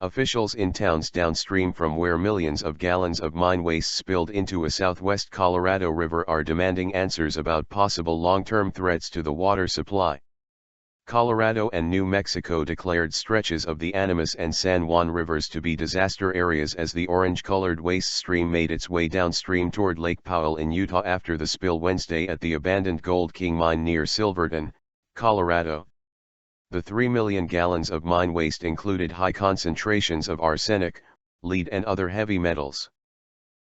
Officials in towns downstream from where millions of gallons of mine waste spilled into a southwest Colorado river are demanding answers about possible long-term threats to the water supply. Colorado and New Mexico declared stretches of the Animas and San Juan rivers to be disaster areas as the orange-colored waste stream made its way downstream toward Lake Powell in Utah after the spill Wednesday at the abandoned Gold King mine near Silverton, Colorado. The 3 million gallons of mine waste included high concentrations of arsenic, lead and other heavy metals.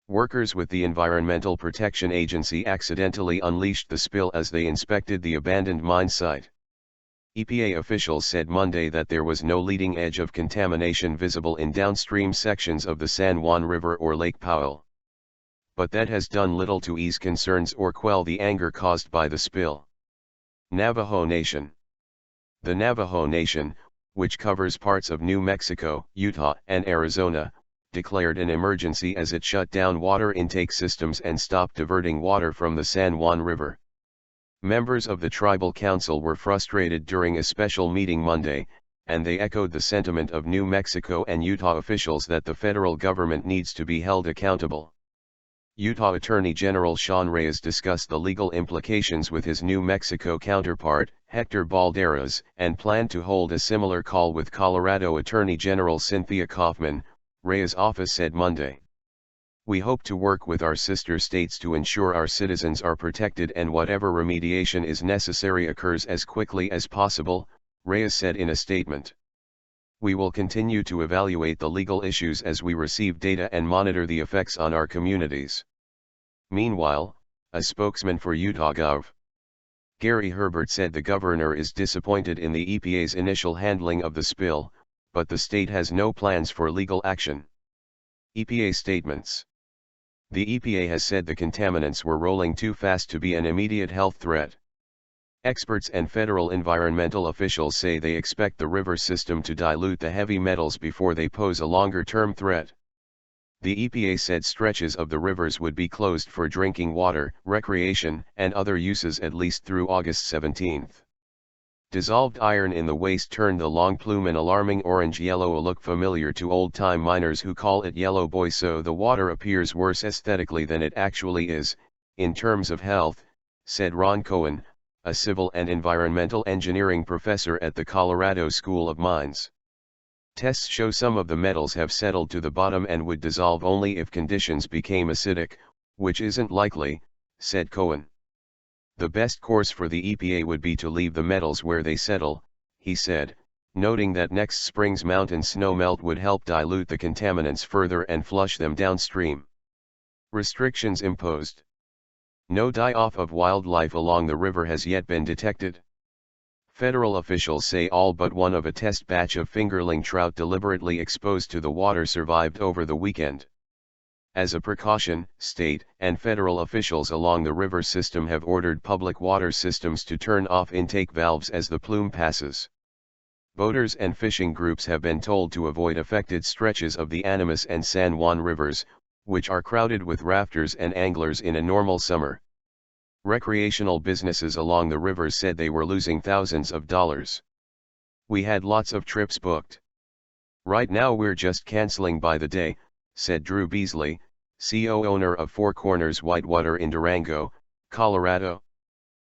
Workers with the Environmental Protection Agency accidentally unleashed the spill as they inspected the abandoned mine site. EPA officials said Monday that there was no leading edge of contamination visible in downstream sections of the San Juan River or Lake Powell. But that has done little to ease concerns or quell the anger caused by the spill. Navajo Nation. The Navajo Nation, which covers parts of New Mexico, Utah, and Arizona, declared an emergency as it shut down water intake systems and stopped diverting water from the San Juan River. Members of the tribal council were frustrated during a special meeting Monday, and they echoed the sentiment of New Mexico and Utah officials that the federal government needs to be held accountable. Utah Attorney General Sean Reyes discussed the legal implications with his New Mexico counterpart, Hector Balderas, and planned to hold a similar call with Colorado Attorney General Cynthia Kaufman, Reyes' office said Monday. We hope to work with our sister states to ensure our citizens are protected and whatever remediation is necessary occurs as quickly as possible, Reyes said in a statement. We will continue to evaluate the legal issues as we receive data and monitor the effects on our communities. Meanwhile, a spokesman for Utah Gov. Gary Herbert said the governor is disappointed in the EPA's initial handling of the spill, but the state has no plans for legal action. EPA statements. The EPA has said the contaminants were rolling too fast to be an immediate health threat. Experts and federal environmental officials say they expect the river system to dilute the heavy metals before they pose a longer-term threat. The EPA said stretches of the rivers would be closed for drinking water, recreation, and other uses at least through August 17. Dissolved iron in the waste turned the long plume an alarming orange-yellow, a look familiar to old-time miners who call it yellow boy, so the water appears worse aesthetically than it actually is, in terms of health, said Ron Cohen, a civil and environmental engineering professor at the Colorado School of Mines. Tests show some of the metals have settled to the bottom and would dissolve only if conditions became acidic, which isn't likely, said Cohen. The best course for the EPA would be to leave the metals where they settle, he said, noting that next spring's mountain snow melt would help dilute the contaminants further and flush them downstream. Restrictions imposed. No die-off of wildlife along the river has yet been detected. Federal officials say all but one of a test batch of fingerling trout deliberately exposed to the water survived over the weekend. As a precaution, state and federal officials along the river system have ordered public water systems to turn off intake valves as the plume passes. Boaters and fishing groups have been told to avoid affected stretches of the Animas and San Juan rivers, which are crowded with rafters and anglers in a normal summer. Recreational businesses along the rivers said they were losing thousands of dollars. We had lots of trips booked. Right now we're just canceling by the day, said Drew Beasley, CEO owner of Four Corners Whitewater in Durango, Colorado.